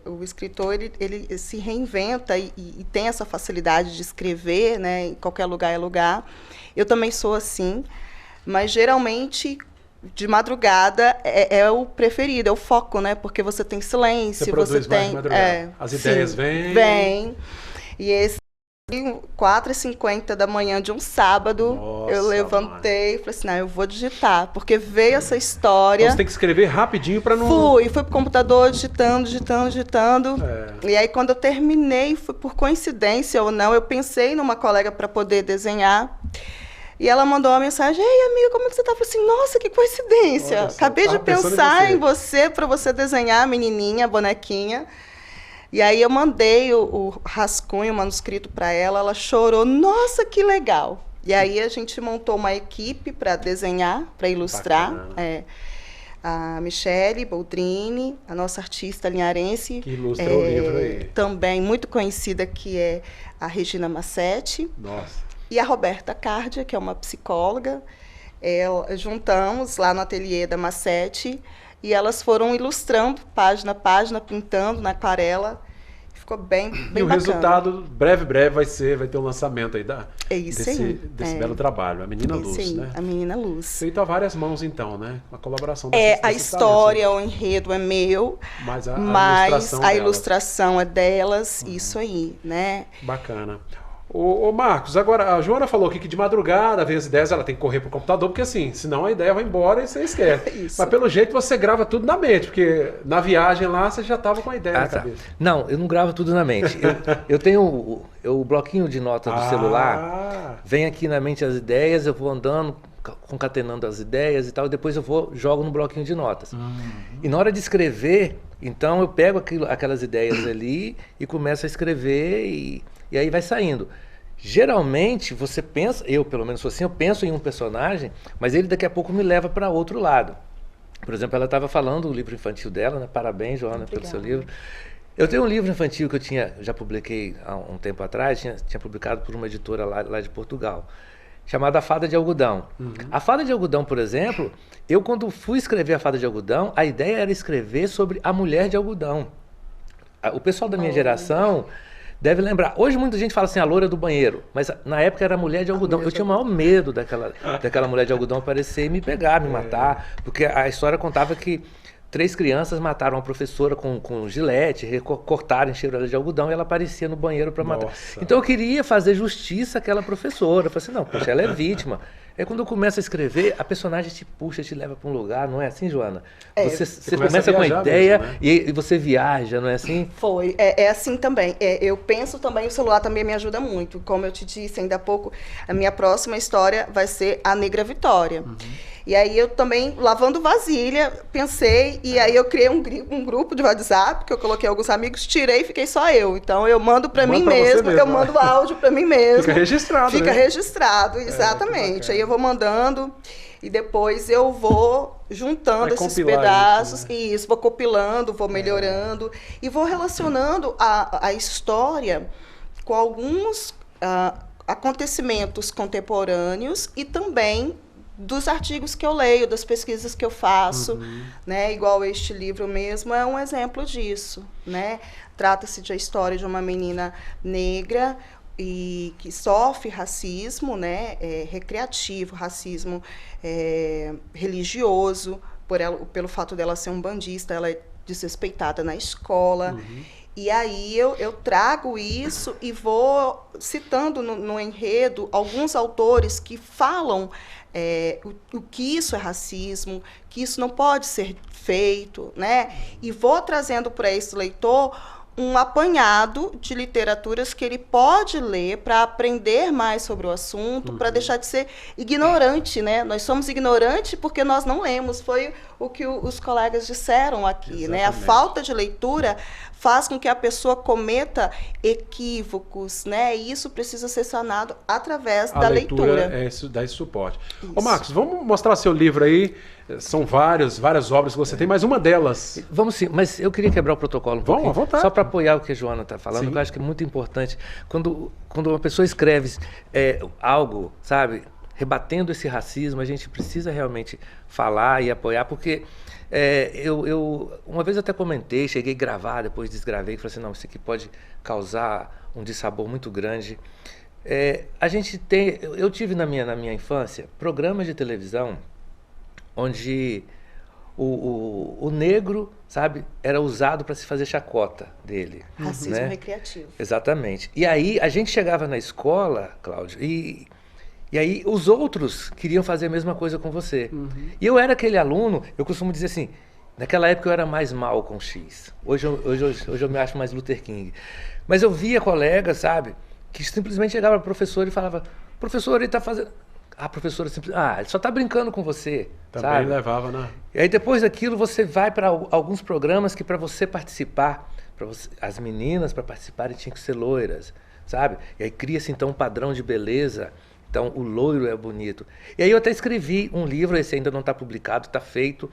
o escritor ele se reinventa e tem essa facilidade de escrever, né, em qualquer lugar é lugar. Eu também sou assim, mas geralmente de madrugada é o preferido, é o foco, né? Porque você tem silêncio, você tem as ideias vêm. E esse 4h50 da manhã de um sábado, nossa, eu levantei e falei assim, não, eu vou digitar, porque veio essa história. Então você tem que escrever rapidinho para não... Fui pro computador digitando. E aí quando eu terminei, foi por coincidência ou não, eu pensei numa colega para poder desenhar. E ela mandou uma mensagem, ei, amiga, como é que você tá? Eu falei assim, nossa, que coincidência. Olha, acabei de pensar em você para você desenhar a menininha, a bonequinha. E aí eu mandei o rascunho, o manuscrito para ela, ela chorou, nossa, que legal. E aí a gente montou uma equipe para desenhar, para ilustrar. A Michele Boldrini, a nossa artista linharense. Que ilustra o livro aí. Também muito conhecida, que é a Regina Massetti. Nossa. E a Roberta Cardia, que é uma psicóloga. Juntamos lá no ateliê da Massetti e elas foram ilustrando página a página, pintando na aquarela. Ficou bem bacana. E o resultado, breve, vai ter o lançamento aí desse belo trabalho, A Menina Luz, né? A Menina Luz. Feito a várias mãos, então, né? Uma colaboração a história, o enredo é meu, mas a ilustração é delas, isso aí, né? Bacana. Ô Marcos, agora a Joana falou aqui que de madrugada vem as ideias, ela tem que correr pro computador, porque assim, senão a ideia vai embora e você esquece. Isso. Mas pelo jeito você grava tudo na mente, porque na viagem lá você já estava com a ideia na cabeça. Não, eu não gravo tudo na mente. Eu tenho o bloquinho de notas do celular, vem aqui na mente as ideias, eu vou andando, concatenando as ideias e tal, e depois eu jogo no bloquinho de notas. E na hora de escrever, então eu pego aquelas ideias ali e começo a escrever e aí vai saindo. Geralmente você pensa, eu pelo menos sou assim, eu penso em um personagem, mas ele daqui a pouco me leva para outro lado. Por exemplo, ela estava falando do livro infantil dela, né? Parabéns, Joana, pelo seu livro. Eu tenho um livro infantil que já publiquei há um tempo atrás, tinha publicado por uma editora lá de Portugal, chamada A Fada de Algodão. A Fada de Algodão, por exemplo, eu quando fui escrever A Fada de Algodão, a ideia era escrever sobre a mulher de algodão. O pessoal da minha geração deve lembrar. Hoje muita gente fala assim, a loira do banheiro, mas na época era a mulher de algodão. Eu tinha o maior medo daquela mulher de algodão aparecer e me pegar, me matar, porque a história contava que 3 crianças mataram uma professora com gilete, cortaram, encheram ela de algodão e ela aparecia no banheiro para matar. Então eu queria fazer justiça àquela professora. Eu falei assim, não, poxa, ela é vítima. Aí quando eu começo a escrever, a personagem te puxa, te leva para um lugar, não é assim, Joana? Você começa com uma ideia mesmo, né? e você viaja, não é assim? Foi, é assim também. Eu penso também, o celular também me ajuda muito. Como eu te disse ainda há pouco, a minha próxima história vai ser A Negra Vitória. E aí eu também, lavando vasilha, pensei, e aí eu criei um grupo de WhatsApp, que eu coloquei alguns amigos, tirei e fiquei só eu. Então eu mando para mim mesmo, eu mando áudio para mim mesmo. Fica registrado, Fica registrado, exatamente. Aí eu vou mandando e depois eu vou juntando esses pedaços, isso, vou compilando, vou melhorando e vou relacionando a história com alguns acontecimentos contemporâneos e também dos artigos que eu leio, das pesquisas que eu faço, né? Igual este livro mesmo é um exemplo disso, né? Trata-se da história de uma menina negra e que sofre racismo, né? Recreativo, racismo religioso, pelo fato dela ser um bandista, ela é desrespeitada na escola. E aí eu trago isso e vou citando no enredo alguns autores que falam o que isso é racismo, que isso não pode ser feito, né? E vou trazendo para esse leitor um apanhado de literaturas que ele pode ler para aprender mais sobre o assunto, para deixar de ser ignorante, né? Nós somos ignorantes porque nós não lemos. Foi o que os colegas disseram aqui, né? A falta de leitura faz com que a pessoa cometa equívocos, né? E isso precisa ser sanado através da leitura. Dá esse suporte. Ô Marcos, vamos mostrar seu livro aí. São várias obras que você tem, mas uma delas... Vamos sim, mas eu queria quebrar o protocolo um pouquinho. À vontade. Só para apoiar o que a Joana está falando, que eu acho que é muito importante. Quando uma pessoa escreve algo, sabe, rebatendo esse racismo, a gente precisa realmente falar e apoiar, porque eu uma vez até comentei, cheguei a gravar, depois desgravei, e falei assim, não, isso aqui pode causar um dissabor muito grande. Eu tive na minha infância programas de televisão onde o negro, sabe, era usado para se fazer chacota dele. Racismo recreativo. Exatamente. E aí a gente chegava na escola, Cláudio, e aí os outros queriam fazer a mesma coisa com você. E eu era aquele aluno, eu costumo dizer assim, naquela época eu era mais Malcolm X. Hoje eu me acho mais Luther King. Mas eu via colegas, sabe, que simplesmente chegava para o professor e falava, professor, ele está fazendo... A professora simplesmente, ele só está brincando com você. Também sabe? Levava, né? E aí depois daquilo você vai para alguns programas que para você participar, as meninas para participarem tinham que ser loiras, sabe? E aí cria-se então um padrão de beleza, então o loiro é bonito. E aí eu até escrevi um livro, esse ainda não está publicado, está feito.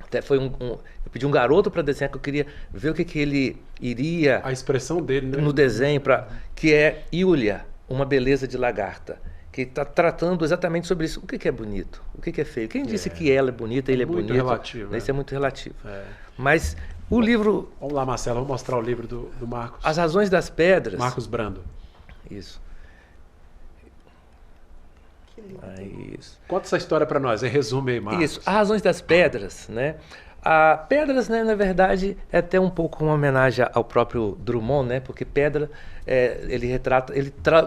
Até foi eu pedi um garoto para desenhar, que eu queria ver o que ele iria... A expressão dele, né? No desenho, que é Yulia, uma beleza de lagarta. Que está tratando exatamente sobre isso. O que é bonito? O que é feio? Quem disse que ela é bonita, ele é bonito? Relativo, isso é muito relativo. Mas o livro... Vamos lá, Marcelo, vamos mostrar o livro do Marcos. As Razões das Pedras. Marcos Brando. Isso. Isso. Conta essa história para nós, resume aí, Marcos. Isso. As Razões das Pedras, né? Pedras, né, na verdade, é até um pouco uma homenagem ao próprio Drummond, né? Porque pedra, ele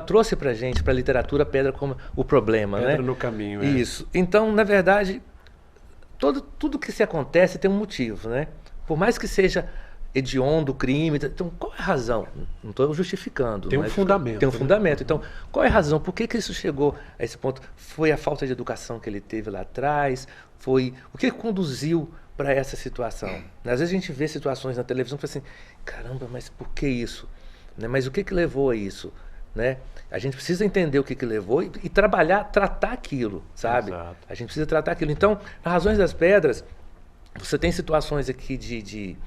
trouxe para a gente, para a literatura, a pedra como o problema, pedra, né? No caminho, Isso. Então, na verdade, tudo que se acontece tem um motivo, né? Por mais que seja hediondo, crime, então qual é a razão? Não estou justificando. Tem um fundamento. Tem um fundamento. Então, qual é a razão? Por que isso chegou a esse ponto? Foi a falta de educação que ele teve lá atrás? Foi o que conduziu para essa situação? Às vezes a gente vê situações na televisão e fala assim, caramba, mas por que isso? Né? Mas o que levou a isso? Né? A gente precisa entender o que levou e tratar aquilo, sabe? Exato. A gente precisa tratar aquilo. Então, nas Razões das Pedras, você tem situações aqui de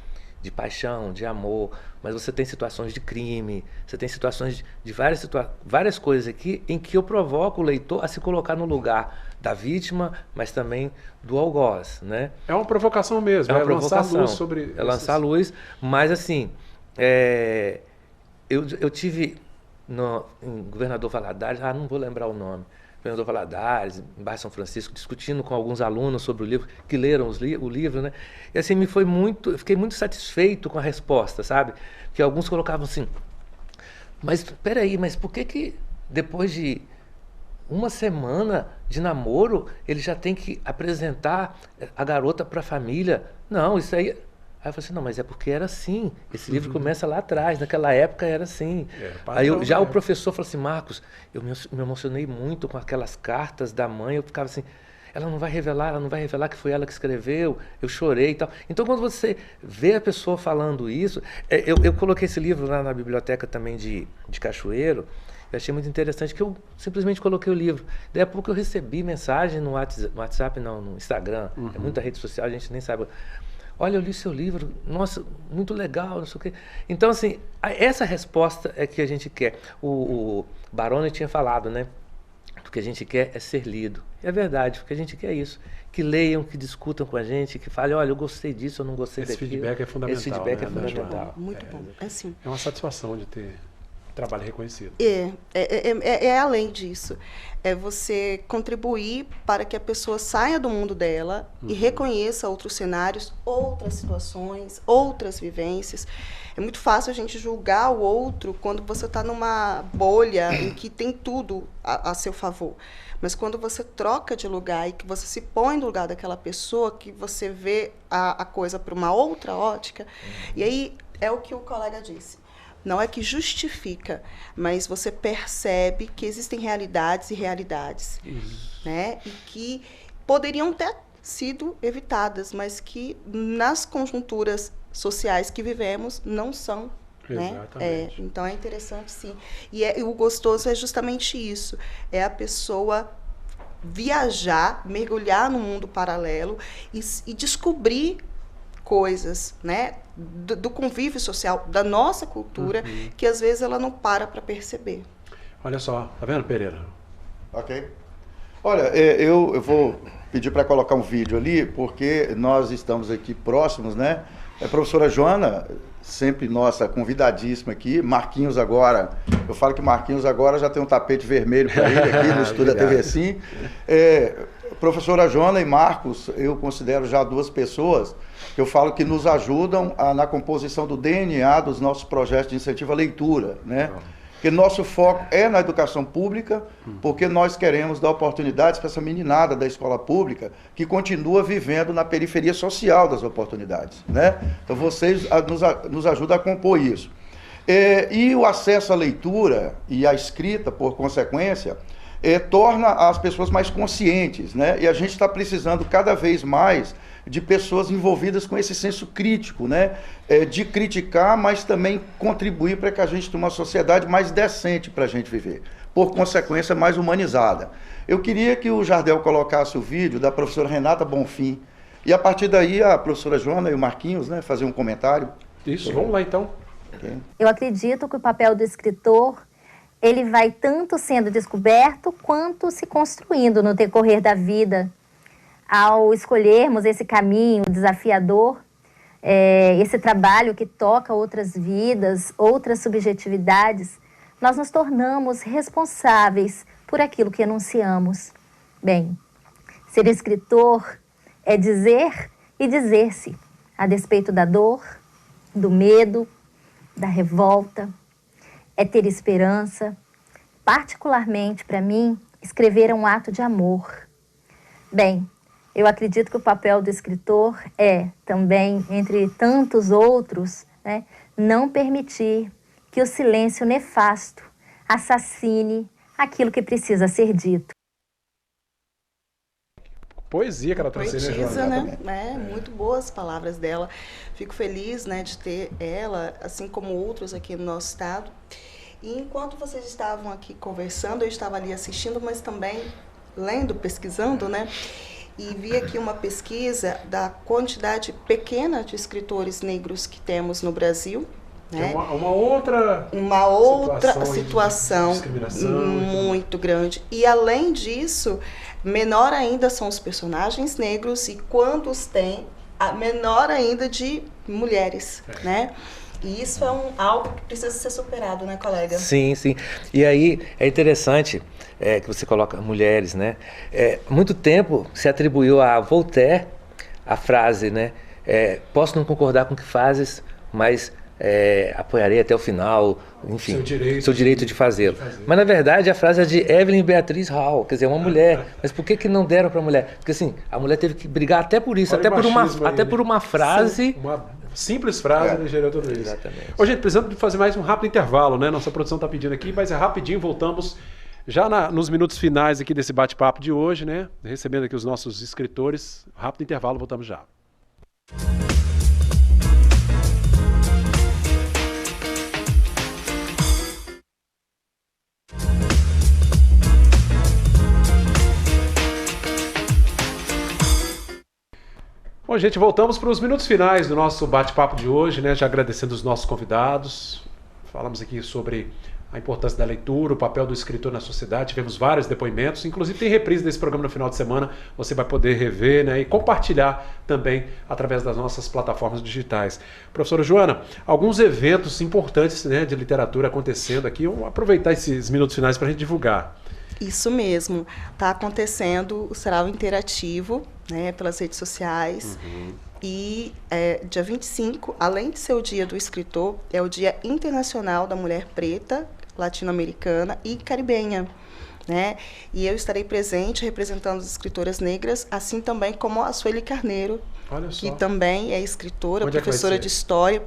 paixão, de amor, mas você tem situações de crime, você tem situações de várias coisas aqui em que eu provoco o leitor a se colocar no lugar da vítima, mas também do algoz, né? É uma provocação mesmo, provocação, lançar luz sobre... lançar luz, mas assim, eu tive em Governador Valadares, não vou lembrar o nome, Governador Valadares, em Bairro São Francisco, discutindo com alguns alunos sobre o livro, que leram o livro, né? E assim, eu fiquei muito satisfeito com a resposta, sabe? Que alguns colocavam assim, mas peraí, mas por que depois de uma semana de namoro, ele já tem que apresentar a garota para a família? Não, isso aí... Aí eu falei assim, não, mas é porque era assim. Esse livro começa lá atrás, naquela época era assim. Aí o professor falou assim, Marcos, eu me emocionei muito com aquelas cartas da mãe, eu ficava assim, ela não vai revelar que foi ela que escreveu, eu chorei e tal. Então quando você vê a pessoa falando isso, eu coloquei esse livro lá na biblioteca também de Cachoeiro, eu achei muito interessante que eu simplesmente coloquei o livro. Daí a pouco eu recebi mensagem no WhatsApp, não, no Instagram, é muita rede social, a gente nem sabe... Olha, eu li seu livro, nossa, muito legal, não sei o quê. Então, assim, essa resposta é que a gente quer. O Baroni tinha falado, né? que a gente quer é ser lido. É verdade, o que a gente quer é isso. Que leiam, que discutam com a gente, que falem, olha, eu gostei disso, eu não gostei daquilo. Esse feedback é fundamental. Esse feedback né, é fundamental. Muito bom. Assim, é uma satisfação de ter trabalho reconhecido. É além disso. É você contribuir para que a pessoa saia do mundo dela e reconheça outros cenários, outras situações, outras vivências. É muito fácil a gente julgar o outro quando você está numa bolha em que tem tudo a seu favor. Mas quando você troca de lugar e que você se põe no lugar daquela pessoa, que você vê a coisa por uma outra ótica, e aí é o que o colega disse. Não é que justifica, mas você percebe que existem realidades e realidades, né? E que poderiam ter sido evitadas, mas que nas conjunturas sociais que vivemos não são. Exatamente. Né? Então é interessante, sim. E o gostoso é justamente isso. É a pessoa viajar, mergulhar no mundo paralelo e descobrir coisas, né? Do convívio social, da nossa cultura, que às vezes ela não para perceber. Olha só, tá vendo, Pereira? Ok. Olha, eu vou pedir para colocar um vídeo ali, porque nós estamos aqui próximos, né? A professora Joana, sempre nossa convidadíssima aqui, Marquinhos agora, eu falo que Marquinhos agora já tem um tapete vermelho para ele aqui no estúdio da TV Sim. Professora Joana e Marcos, eu considero já duas pessoas que eu falo que nos ajudam na composição do DNA dos nossos projetos de incentivo à leitura, né? Porque nosso foco é na educação pública, porque nós queremos dar oportunidades para essa meninada da escola pública que continua vivendo na periferia social das oportunidades, né? Então vocês nos ajudam a compor isso. E o acesso à leitura e à escrita, por consequência, torna as pessoas mais conscientes, né? E a gente está precisando cada vez mais de pessoas envolvidas com esse senso crítico, né? De criticar, mas também contribuir para que a gente tenha uma sociedade mais decente para a gente viver, por consequência mais humanizada. Eu queria que o Jardel colocasse o vídeo da professora Renata Bonfim, e a partir daí a professora Joana e o Marquinhos, né, fazer um comentário. Isso, vamos lá então. Okay. Eu acredito que o papel do escritor, ele vai tanto sendo descoberto quanto se construindo no decorrer da vida. Ao escolhermos esse caminho desafiador, esse trabalho que toca outras vidas, outras subjetividades, nós nos tornamos responsáveis por aquilo que enunciamos. Bem, ser escritor é dizer e dizer-se, a despeito da dor, do medo, da revolta, é ter esperança. Particularmente, para mim, escrever é um ato de amor. Bem, eu acredito que o papel do escritor é também, entre tantos outros, né, não permitir que o silêncio nefasto assassine aquilo que precisa ser dito. Poesia que ela trouxe, né? Muito boas palavras dela. Fico feliz, né, de ter ela, assim como outros aqui no nosso estado. E enquanto vocês estavam aqui conversando, eu estava ali assistindo, mas também lendo, pesquisando, né? E vi aqui uma pesquisa da quantidade pequena de escritores negros que temos no Brasil. Né? Uma outra situação muito grande. E além disso, menor ainda são os personagens negros, e quando os tem, menor ainda de mulheres, né? E isso é algo que precisa ser superado, né, colega? Sim, sim. E aí é interessante que você coloca mulheres, né? Muito tempo se atribuiu a Voltaire a frase, né? Posso não concordar com o que fazes, mas apoiarei até o final, enfim, seu direito de fazê-lo. Mas na verdade a frase é de Evelyn Beatriz Hall, quer dizer, uma mulher. Mas por que não deram para a mulher? Porque assim, a mulher teve que brigar até por isso, até por uma frase. Sim, uma simples frase, ele gerou tudo isso. Exatamente. Ô, gente, precisamos de fazer mais um rápido intervalo, né? Nossa produção está pedindo aqui, mas é rapidinho, voltamos já nos minutos finais aqui desse bate-papo de hoje, né? Recebendo aqui os nossos escritores. Rápido intervalo, voltamos já. Bom, gente, voltamos para os minutos finais do nosso bate-papo de hoje, né? Já agradecendo os nossos convidados. Falamos aqui sobre a importância da leitura, o papel do escritor na sociedade. Tivemos vários depoimentos, inclusive tem reprise desse programa no final de semana, você vai poder rever, né, e compartilhar também através das nossas plataformas digitais. Professora Joana, alguns eventos importantes, né, de literatura acontecendo aqui, vamos aproveitar esses minutos finais para a gente divulgar. Isso mesmo, está acontecendo o Sarau Interativo, né, pelas redes sociais. E dia 25, além de ser o Dia do Escritor, é o Dia Internacional da Mulher Preta, Latino-Americana e Caribenha. Né? E eu estarei presente representando as escritoras negras, assim também como a Sueli Carneiro, que também é escritora, professora de história.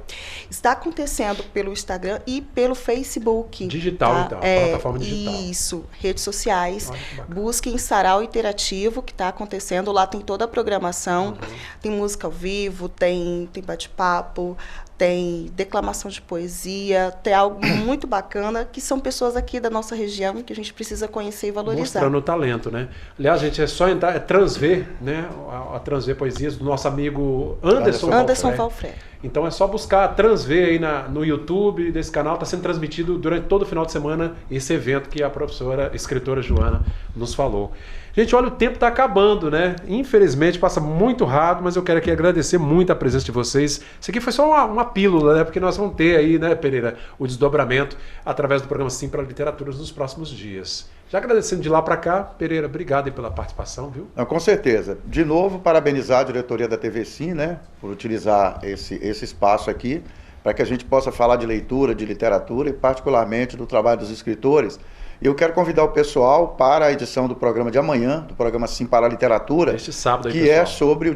Está acontecendo pelo Instagram e pelo Facebook. Digital, tá? Então, plataforma digital. Isso, redes sociais. Busquem Sarau Interativo, que está acontecendo. Lá tem toda a programação. Tem música ao vivo, tem bate-papo, tem declamação de poesia, tem algo muito bacana, que são pessoas aqui da nossa região que a gente precisa conhecer e valorizar. Mostrando o talento, né? Aliás, gente, é só entrar, Transver, né? A Transver Poesias do nosso amigo Anderson Valfré. Então é só buscar Transver aí no YouTube desse canal, está sendo transmitido durante todo o final de semana esse evento que a professora, escritora Joana nos falou. Gente, olha, o tempo está acabando, né? Infelizmente passa muito rápido, mas eu quero aqui agradecer muito a presença de vocês. Isso aqui foi só uma pílula, né? Porque nós vamos ter aí, né, Pereira, o desdobramento através do programa Sim para Literaturas nos próximos dias. Já agradecendo de lá para cá, Pereira, obrigado aí pela participação, viu? Não, com certeza. De novo, parabenizar a diretoria da TV Sim, né, por utilizar esse espaço aqui, para que a gente possa falar de leitura, de literatura e particularmente do trabalho dos escritores. E eu quero convidar o pessoal para a edição do programa de amanhã, do programa Sim para a Literatura, este sábado aí, que pessoal, é sobre o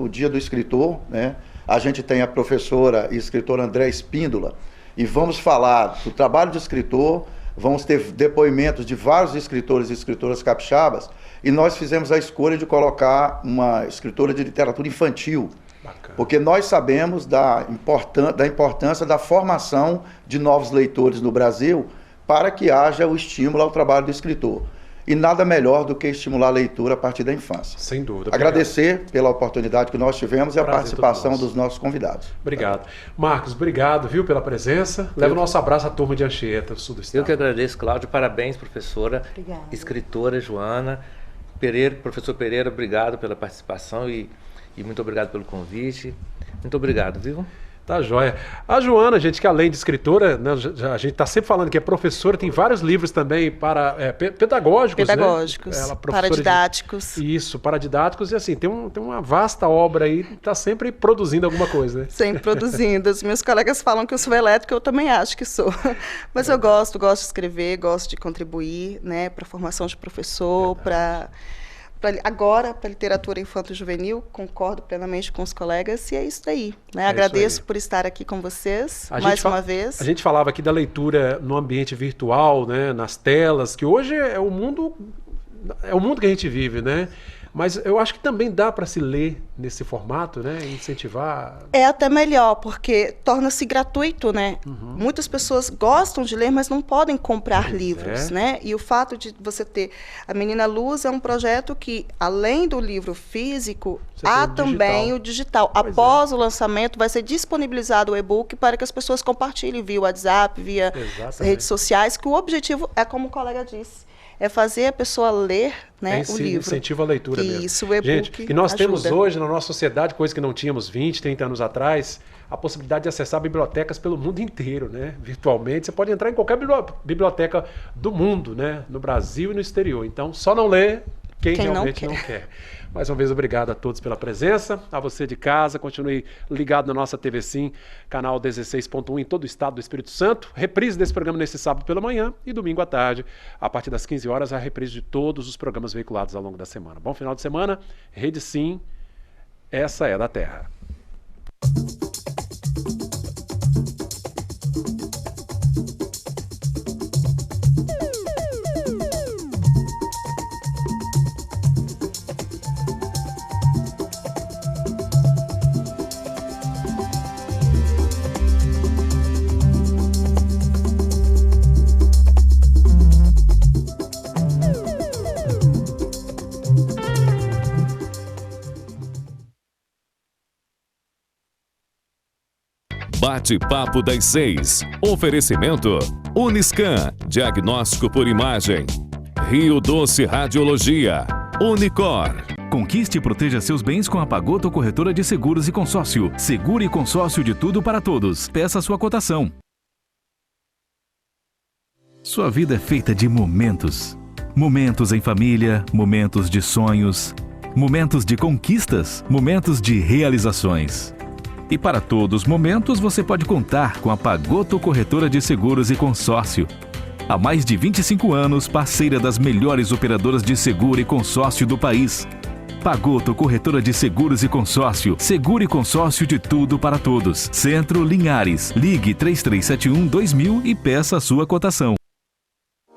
dia do escritor, né? A gente tem a professora e escritora André Espíndola, e vamos falar do trabalho de escritor, vamos ter depoimentos de vários escritores e escritoras capixabas, e nós fizemos a escolha de colocar uma escritora de literatura infantil, porque nós sabemos da importância da formação de novos leitores no Brasil, para que haja o estímulo ao trabalho do escritor. E nada melhor do que estimular a leitura a partir da infância. Sem dúvida. Agradecer pela oportunidade que nós tivemos e a participação dos nossos convidados. Obrigado. Marcos, obrigado, viu, pela presença. Leva o nosso abraço à turma de Anchieta, do sul do estado. Eu que agradeço, Cláudio. Parabéns, professora. Obrigada. Escritora Joana. Professor Pereira, obrigado pela participação e muito obrigado pelo convite. Muito obrigado, viu? Tá joia. A Joana, gente, que além de escritora, né, a gente está sempre falando que é professora, tem vários livros também para pedagógicos, né? Paradidáticos. Isso, paradidáticos, e assim, tem uma vasta obra aí, está sempre produzindo alguma coisa, né? Sempre produzindo. Os meus colegas falam que eu sou elétrica, eu também acho que sou. Mas eu gosto de escrever, gosto de contribuir, né, para a formação de professor, agora, para a literatura infanto-juvenil, concordo plenamente com os colegas, e é isso aí. Né? Agradeço por estar aqui com vocês, mais uma vez. A gente falava aqui da leitura no ambiente virtual, né, nas telas, que hoje é o mundo que a gente vive, né? Mas eu acho que também dá para se ler nesse formato, né? Incentivar. É até melhor, porque torna-se gratuito, né? Muitas pessoas gostam de ler, mas não podem comprar livros, né? E o fato de você ter... A Menina Luz é um projeto que, além do livro físico, há também o digital. Após o lançamento, vai ser disponibilizado o e-book para que as pessoas compartilhem via WhatsApp, via redes sociais, que o objetivo é, como o colega disse, é fazer a pessoa ler, né, o livro. Incentivo à leitura mesmo. Isso, o e-book. Gente, e nós temos hoje na nossa sociedade, coisa que não tínhamos 20, 30 anos atrás, a possibilidade de acessar bibliotecas pelo mundo inteiro, né? Virtualmente. Você pode entrar em qualquer biblioteca do mundo, né? No Brasil e no exterior. Então, só não lê quem realmente não quer. Mais uma vez, obrigado a todos pela presença. A você de casa, continue ligado na nossa TV Sim, canal 16.1 em todo o estado do Espírito Santo. Reprise desse programa nesse sábado pela manhã e domingo à tarde, a partir das 15 horas, a reprise de todos os programas veiculados ao longo da semana. Bom final de semana. Rede Sim, essa é da Terra. Bate-papo das 6. Oferecimento Uniscan, diagnóstico por imagem. Rio Doce Radiologia. Unicor. Conquiste e proteja seus bens com a Pagoto Corretora de Seguros e Consórcio. Seguro e consórcio de tudo para todos. Peça sua cotação. Sua vida é feita de momentos. Momentos em família, momentos de sonhos, momentos de conquistas, momentos de realizações. E para todos os momentos você pode contar com a Pagoto Corretora de Seguros e Consórcio. Há mais de 25 anos, parceira das melhores operadoras de seguro e consórcio do país. Pagoto Corretora de Seguros e Consórcio. Seguro e consórcio de tudo para todos. Centro Linhares. Ligue 3371-2000 e peça a sua cotação.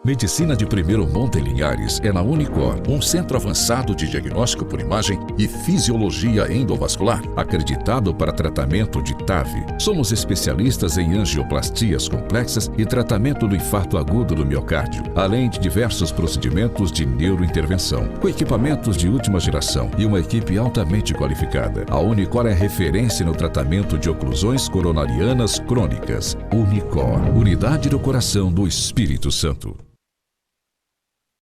Medicina de primeiro monte em Linhares é na Unicor, um centro avançado de diagnóstico por imagem e fisiologia endovascular, acreditado para tratamento de TAV. Somos especialistas em angioplastias complexas e tratamento do infarto agudo do miocárdio, além de diversos procedimentos de neurointervenção, com equipamentos de última geração e uma equipe altamente qualificada. A Unicor é referência no tratamento de oclusões coronarianas crônicas. Unicor, unidade do coração do Espírito Santo.